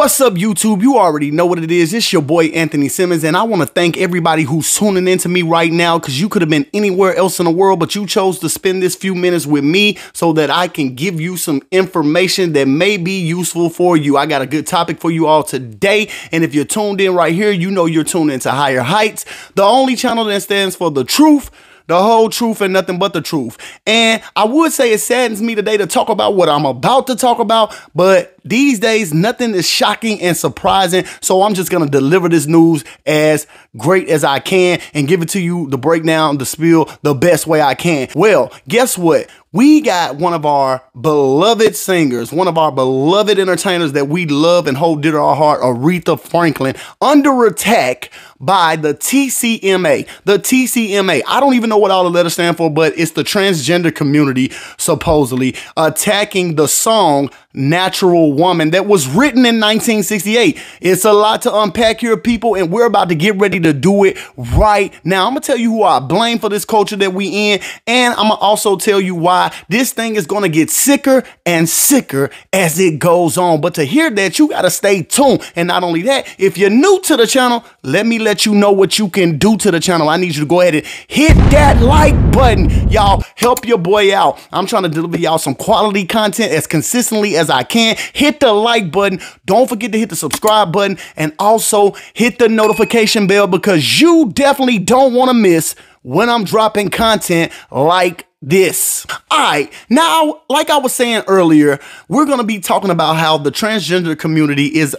What's up, YouTube? You already know what it is. It's your boy Anthony Simmons, and I want to thank everybody who's tuning into me right now, because you could have been anywhere else in the world, but you chose to spend this few minutes with me so that I can give you some information that may be useful for you. I got a good topic for you all today, and if you're tuned in right here, you know you're tuned into Higher Heights, the only channel that stands for the truth, the whole truth, and nothing but the truth. And I would say it saddens me today to talk about what I'm about to talk about, but these days, nothing is shocking and surprising, so I'm just going to deliver this news as great as I can and give it to you, the breakdown, the spiel, the best way I can. Well, guess what? We got one of our beloved singers, one of our beloved entertainers that we love and hold dear to our heart, Aretha Franklin, under attack by the TCMA. The TCMA, I don't even know what all the letters stand for, but it's the transgender community, supposedly, attacking the song Natural Woman that was written in 1968. It's a lot to unpack here, people, and we're about to get ready to do it right now. I'm gonna tell you who I blame for this culture that we in, and I'm gonna also tell you why this thing is gonna get sicker and sicker as it goes on. But to hear that, you gotta stay tuned. And not only that, if you're new to the channel, let me let you know what you can do to the channel. I need you to go ahead and hit that like button. Y'all help your boy out. I'm trying to deliver y'all some quality content as consistently as I can. Hit the like button. Don't forget to hit the subscribe button, and also hit the notification bell, because you definitely don't want to miss when I'm dropping content like this. All right, now, like I was saying earlier, we're going to be talking about how the transgender community is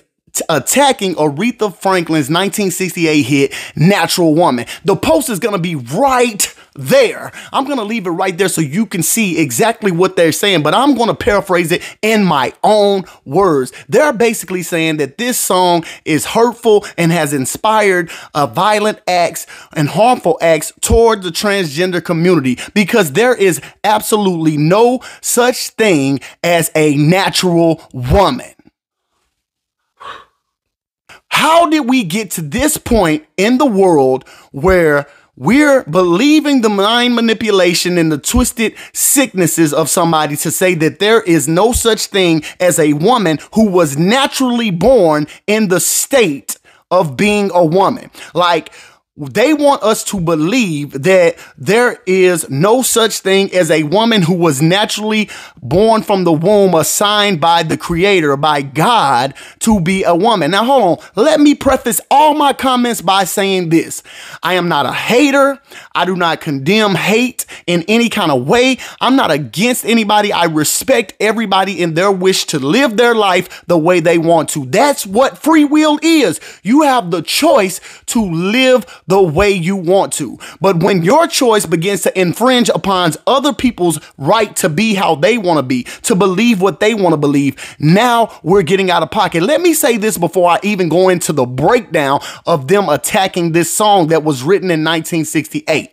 attacking Aretha Franklin's 1968 hit, Natural Woman. The post is going to be right there. I'm going to leave it right there so you can see exactly what they're saying, but I'm going to paraphrase it in my own words. They're basically saying that this song is hurtful and has inspired violent acts and harmful acts toward the transgender community, because there is absolutely no such thing as a natural woman. How did we get to this point in the world where we're believing the mind manipulation and the twisted sicknesses of somebody to say that there is no such thing as a woman who was naturally born in the state of being a woman? Like, they want us to believe that there is no such thing as a woman who was naturally born from the womb, assigned by the Creator, by God, to be a woman. Now, hold on. Let me preface all my comments by saying this. I am not a hater. I do not condemn hate in any kind of way. I'm not against anybody. I respect everybody in their wish to live their life the way they want to. That's what free will is. You have the choice to live the way you want to. But when your choice begins to infringe upon other people's right to be how they want to be, to believe what they want to believe, now we're getting out of pocket. Let me say this before I even go into the breakdown of them attacking this song that was written in 1968.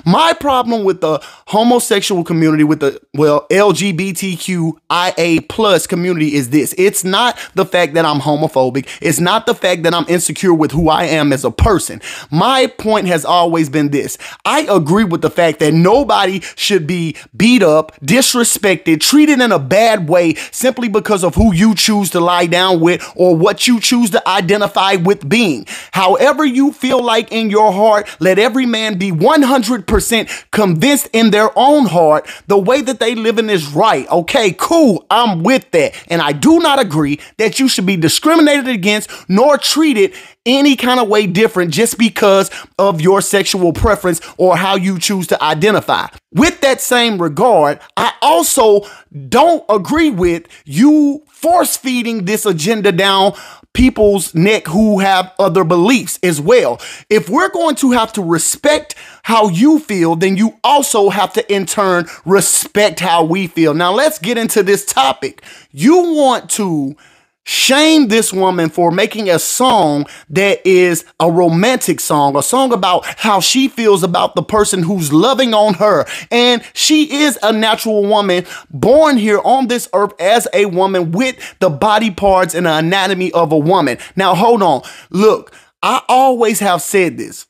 My problem with the homosexual community, with the, well, LGBTQIA plus community is this. It's not the fact that I'm homophobic. It's not the fact that I'm insecure with who I am as a person. My point has always been this. I agree with the fact that nobody should be beat up, disrespected, treated in a bad way simply because of who you choose to lie down with or what you choose to identify with being. However you feel like in your heart, let every man be 100% convinced in their own heart the way that they living is right. Okay, cool. I'm with that. And I do not agree that you should be discriminated against nor treated any kind of way different just because of your sexual preference or how you choose to identify. With that same regard, I also don't agree with you force feeding this agenda down people's neck who have other beliefs as well. If we're going to have to respect how you feel, then you also have to in turn respect how we feel. Now let's get into this topic. You want to shame this woman for making a song that is a romantic song, a song about how she feels about the person who's loving on her. And she is a natural woman born here on this earth as a woman with the body parts and the anatomy of a woman. Now, hold on. Look, I always have said this.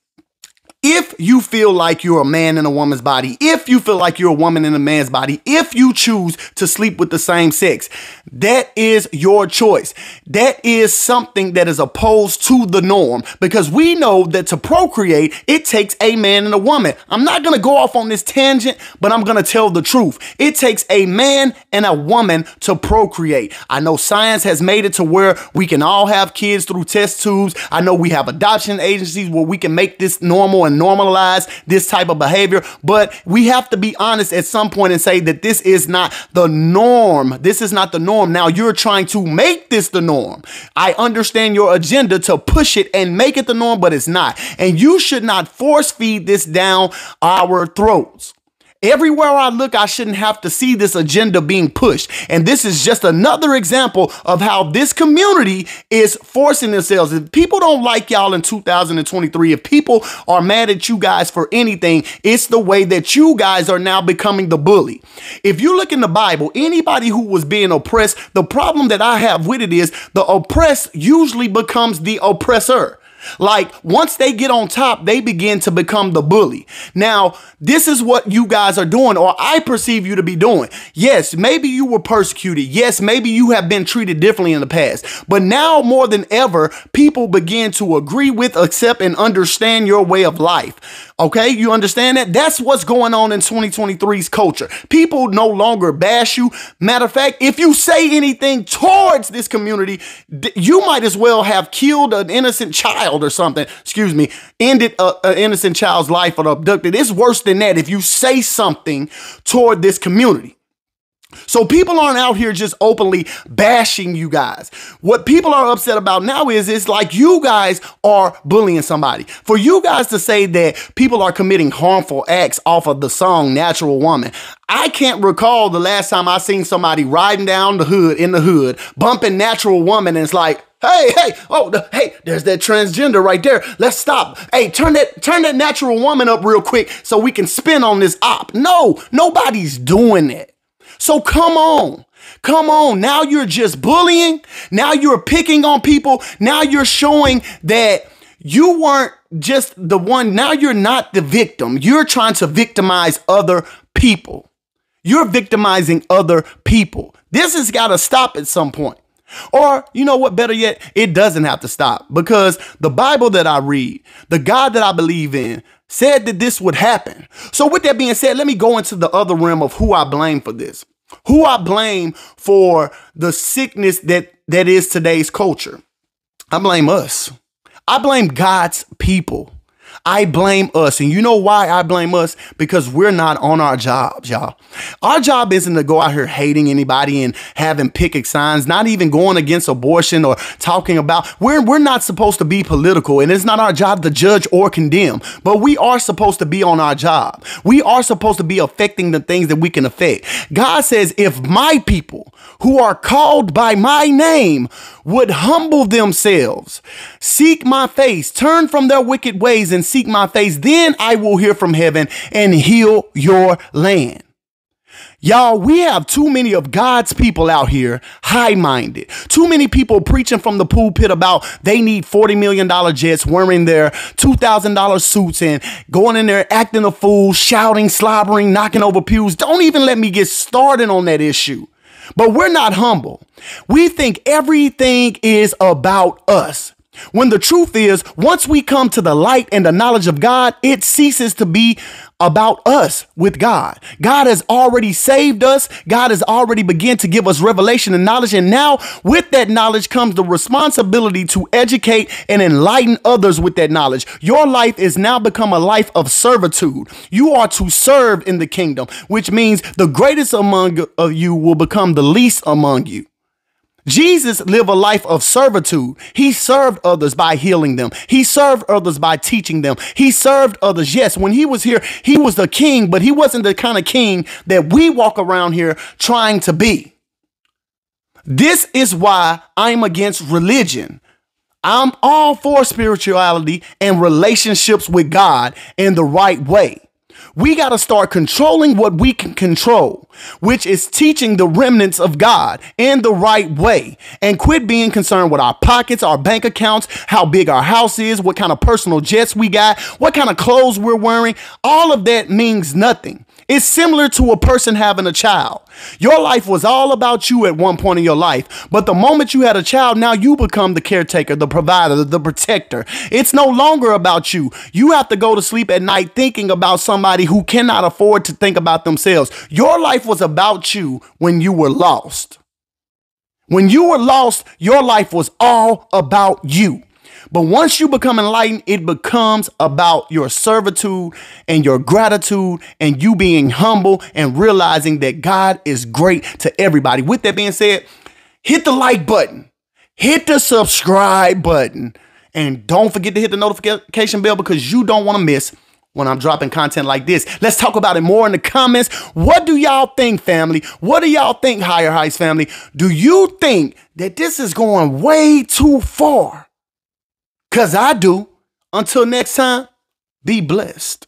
If you feel like you're a man in a woman's body, if you feel like you're a woman in a man's body, if you choose to sleep with the same sex, that is your choice. That is something that is opposed to the norm, because we know that to procreate, it takes a man and a woman. I'm not going to go off on this tangent, but I'm going to tell the truth. It takes a man and a woman to procreate. I know science has made it to where we can all have kids through test tubes. I know we have adoption agencies where we can make this normal and normalize this type of behavior, but we have to be honest at some point and say that this is not the norm. This is not the norm. Now you're trying to make this the norm. I understand your agenda to push it and make it the norm, but it's not. And you should not force feed this down our throats. Everywhere I look, I shouldn't have to see this agenda being pushed. And this is just another example of how this community is forcing themselves. If people don't like y'all in 2023, if people are mad at you guys for anything, it's the way that you guys are now becoming the bully. If you look in the Bible, anybody who was being oppressed, the problem that I have with it is the oppressed usually becomes the oppressor. Like once they get on top, they begin to become the bully. Now, this is what you guys are doing, or I perceive you to be doing. Yes, maybe you were persecuted. Yes, maybe you have been treated differently in the past. But now more than ever, people begin to agree with, accept, and understand your way of life. Okay, you understand that? That's what's going on in 2023's culture. People no longer bash you. Matter of fact, if you say anything towards this community, you might as well have killed an innocent child or something. Excuse me, ended an innocent child's life or abducted. It's worse than that if you say something toward this community. So people aren't out here just openly bashing you guys. What people are upset about now is it's like you guys are bullying somebody. For you guys to say that people are committing harmful acts off of the song Natural Woman, I can't recall the last time I seen somebody riding down the hood in the hood, bumping Natural Woman, and it's like, hey, hey, there's that transgender right there. Let's stop. Hey, turn that Natural Woman up real quick so we can spin on this op. No, nobody's doing that. So come on. Now you're just bullying. Now you're picking on people. Now you're showing that you weren't just the one. Now you're not the victim. You're trying to victimize other people. You're victimizing other people. This has got to stop at some point. Or, you know what, better yet, it doesn't have to stop, because the Bible that I read, the God that I believe in, said that this would happen. So with that being said, let me go into the other realm of who I blame for this. Who I blame for the sickness that is today's culture. I blame us. I blame God's people. I blame us. And you know why I blame us? Because we're not on our jobs, y'all. Our job isn't to go out here hating anybody and having picket signs, not even going against abortion or talking about, we're not supposed to be political, and it's not our job to judge or condemn, but we are supposed to be on our job. We are supposed to be affecting the things that we can affect. God says, if my people who are called by my name would humble themselves, seek my face, turn from their wicked ways and seek my face, then I will hear from heaven and heal your land. Y'all, we have too many of God's people out here high-minded. Too many people preaching from the pulpit about they need $40 million jets, wearing their $2,000 suits and going in there acting a fool, shouting, slobbering, knocking over pews. Don't even let me get started on that issue. But we're not humble. We think everything is about us, when the truth is, once we come to the light and the knowledge of God, it ceases to be about us with God. God has already saved us. God has already begun to give us revelation and knowledge. And now with that knowledge comes the responsibility to educate and enlighten others with that knowledge. Your life is now become a life of servitude. You are to serve in the kingdom, which means the greatest among you will become the least among you. Jesus lived a life of servitude. He served others by healing them. He served others by teaching them. He served others. Yes, when he was here, he was the king, but he wasn't the kind of king that we walk around here trying to be. This is why I'm against religion. I'm all for spirituality and relationships with God in the right way. We got to start controlling what we can control, which is teaching the remnants of God in the right way, and quit being concerned with our pockets, our bank accounts, how big our house is, what kind of personal jets we got, what kind of clothes we're wearing. All of that means nothing. It's similar to a person having a child. Your life was all about you at one point in your life, but the moment you had a child, now you become the caretaker, the provider, the protector. It's no longer about you. You have to go to sleep at night thinking about somebody who cannot afford to think about themselves. Your life was about you when you were lost. When you were lost, your life was all about you. But once you become enlightened, it becomes about your servitude and your gratitude and you being humble and realizing that God is great to everybody. With that being said, hit the like button, hit the subscribe button, and don't forget to hit the notification bell because you don't want to miss when I'm dropping content like this. Let's talk about it more in the comments. What do y'all think, family? What do y'all think, Higher Heights family? Do you think that this is going way too far? Because I do. Until next time, be blessed.